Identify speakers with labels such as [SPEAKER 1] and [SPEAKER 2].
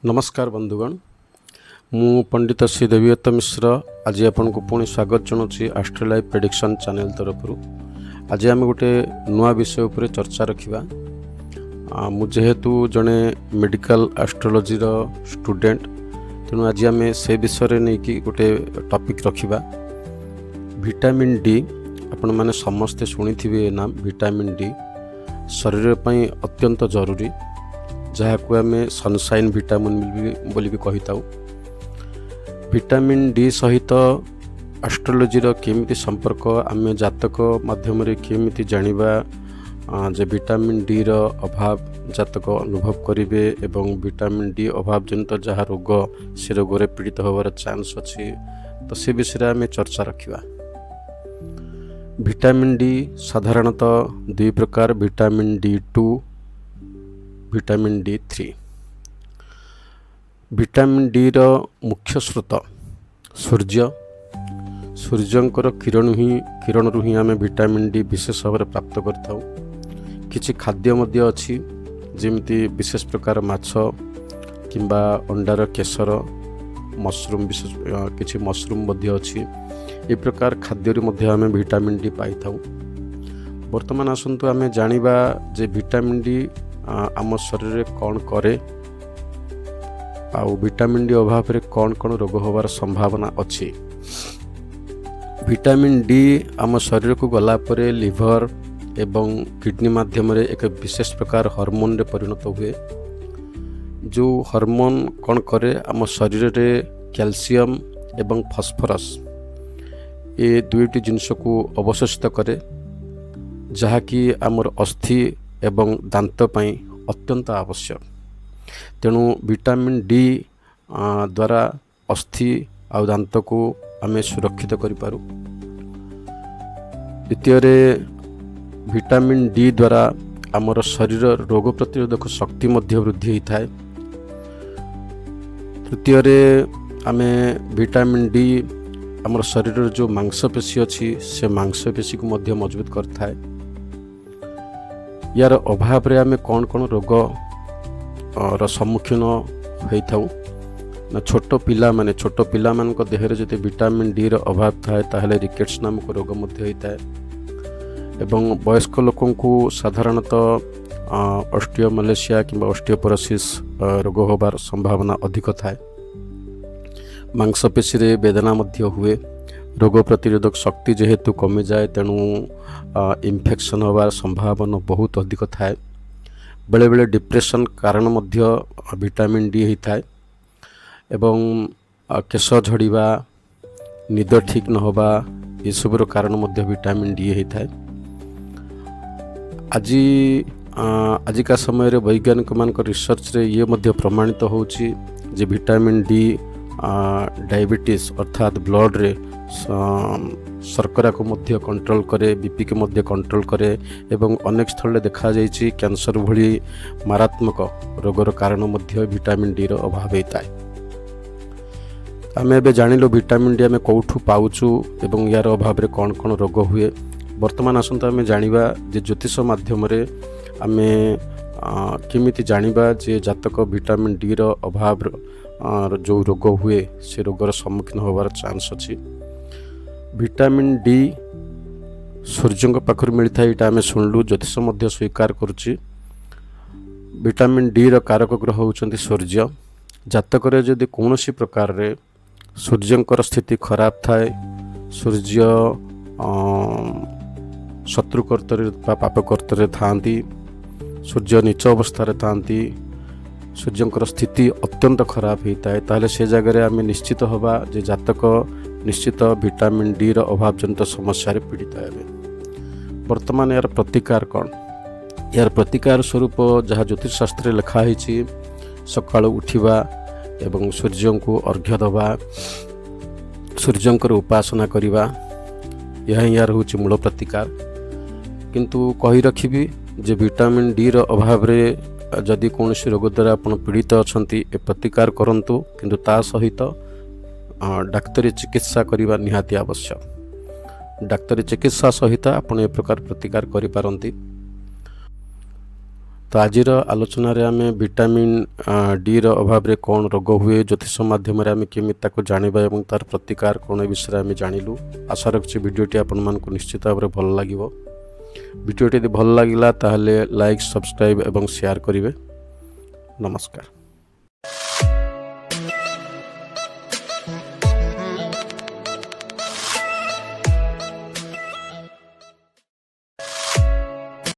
[SPEAKER 1] नमस्कार बंधुगण, मु पंडित श्री देवीदत्त मिश्र आज आपन को पुणी स्वागत जनाऊँगी एस्ट्रोलाइफ प्रेडिक्शन चैनल तरफ। आज आम गोटे नुआ विषय उपर चर्चा रखा। मुझेतु जड़े मेडिकल एस्ट्रोलोजी स्टूडेंट, तेणु आज आम से विषय नहीं कि गोटे टॉपिक रखा। विटामिन डी आपण मैंने समस्ते शुणी थे नाम। विटामिन डी शरीर पर अत्यंत जरूरी, जहाँ को आम सनसाइन विटामिन बोली भी कही था। विटामिन डी सहित एस्ट्रोलोजीर केमिति संपर्क आम जातक माध्यम केमिति जानिबा जे विटामिन डी रो अभाव जातक अनुभव करेंगे एवं विटामिन डी अभाव जनित जहाँ रोग से रोग पीड़ित होवार चांस अच्छी, तो से विषय आम चर्चा रखा। विटामिन डी साधारणतः दुई प्रकार, vitamin D 2, vitamin D 3। Vitamin D रो मुख्य स्रोत सूर्यंकर किरण ही आम विटामिन डी विशेष भाव प्राप्त करथाउ। किछि खाद्य मध्य अछि, जेमिति विशेष प्रकार माछ किंबा अंडार केसर, मशरूम विशेष किछि मशरूम मध्य अछि। ए प्रकार खाद्य मध्य आम विटामिन डी पाई थाउ। वर्तमान आसंतु आम जानिबा जे विटामिन डी आम शरीर में कौन करे, आउ विटामिन डी अभाव में कौन कौन रोग होवार संभावना अच्छी। विटामिन डी आम शरीर को गला परे लिवर एवं किडनी माध्यम रे एक विशेष प्रकार हार्मोन रे परिणत हुए। जो हार्मोन कौन करे, आम शरीर रे कैल्शियम एवं फॉस्फोरस ये दुईटी जिनस को अवशोषित करे, जहाँकि आमर अस्थि एवं दांत पाई अत्यंत आवश्यक। तेणु विटामिन डी द्वारा अस्थि आ दांत को आम सुरक्षित करिपारू। द्वितीय विटामिन डी द्वारा आमर शरीर रोग प्रतिरोधक शक्ति मध्य वृद्धि होता है। तृतीय आम विटामिन डी आमर शरीर जो मांसपेशी अच्छी से मांसपेशी को मध्य मजबूत करता है। यार अभाव रे आमे कौन कौन रोग सम्मुखीन होता ना। छोट पिला मान देहरे जदि विटामिन डी रो अभाव थाए ताहले रिकेट्स नामक रोग मध्य होता है। एवं वयस्क लोकों को साधारणतः ऑस्टियोमालेशिया किंबा ऑस्टियोपोरोसिस रोग होबार संभावना अधिक थाए। मांसपेशी रे वेदना मध्य हुए। रोग प्रतिरोधक शक्ति जेहेतु कमी जाए, तेणु इन्फेक्शन होबार संभावना बहुत अधिक थाए। बेले बेले डिप्रेशन कारण मध्य विटामिन डी होता है। एवं केश झड़ीबा, निद ठीक न होबा, ये सबुर कारण मध्य विटामिन डी होता है। आजिका समय रे वैज्ञानिक मान रिसर्च रे ये मध्य प्रमाणित होउची जे विटामिन डी डायबिटीज अर्थात ब्लड रे शर्करा को मध्य कंट्रोल करे, बीपी के मध्य कंट्रोल करे एवं अनेक स्थल देखा जाइछि कैंसर भली मारात्मक रोगर कारण मध्य विटामिन डी रो अभाव होता है। आम एबे जानिलो विटामिन डी आम कौठू पाउचु एवं यार अभाव रे कौन कौन रोग हुए। वर्तमान आसंता आम जानिबा जे ज्योतिष माध्यम रे आम केमिति जानिबा जे जातक विटामिन डी रो अभाव जो रोग हुए से रोगर सम्मुखीन होबार चांस अच्छी। विटामिन डी सूर्य पाखर मिलता है, यहाँ आम शुणलु, ज्योतिष मध्य स्वीकार करुच्ची। विटामिन डी रो कारक ग्रह होउचंती सूर्य। जातक जदि कौन सी प्रकार रे सूर्यंकर स्थिति खराब थाए, सूर्य शत्रुकर्तर पापकर्तर थांती, सूर्य नीच अवस्था थांती, सूर्यंकर स्थिति अत्यंत खराब होता है, ताहले से जगह आम निश्चित होबा जे जातक निश्चित विटामिन डी रो अभाव जनित समस्या पीड़ित हेबे। वर्तमान यार प्रतिकार कौन? यार प्रतिकार स्वरूप जहाँ ज्योतिष शास्त्र लिखा है, सकाळु उठिबा एवं सूर्य को अर्घ्य दबा, सूर्यंकर उपासना करिबा, यह यार होची मूल प्रतिकार। किंतु कही रखिबी जे विटामिन डी रो अभाव रे जदि कौन सी रोग द्वारा आप पीड़ित अछंती, ए प्रतिकार करंतु, किंतु ता सहित डाक्तरी चिकित्सा करिबा निहाती आवश्यक। डाक्तरी चिकित्सा सहित आप ए प्रकार प्रतिकार करि पारंती। तो आजिर आलोचन आम विटामिन डी रो अभाव रे कौन रोग हुए ज्योतिष माध्यम आम केमी जानिबा एवं तार प्रतिकार कौन विषय आम जानिलु। आशा रखुछि भिडियोटी आपण मानकु निश्चित भाव भल लागिवो। भिडियोटी यदि भल लागिला ताहले लाइक सब्सक्राइब एवं शेयर करिवे। नमस्कार।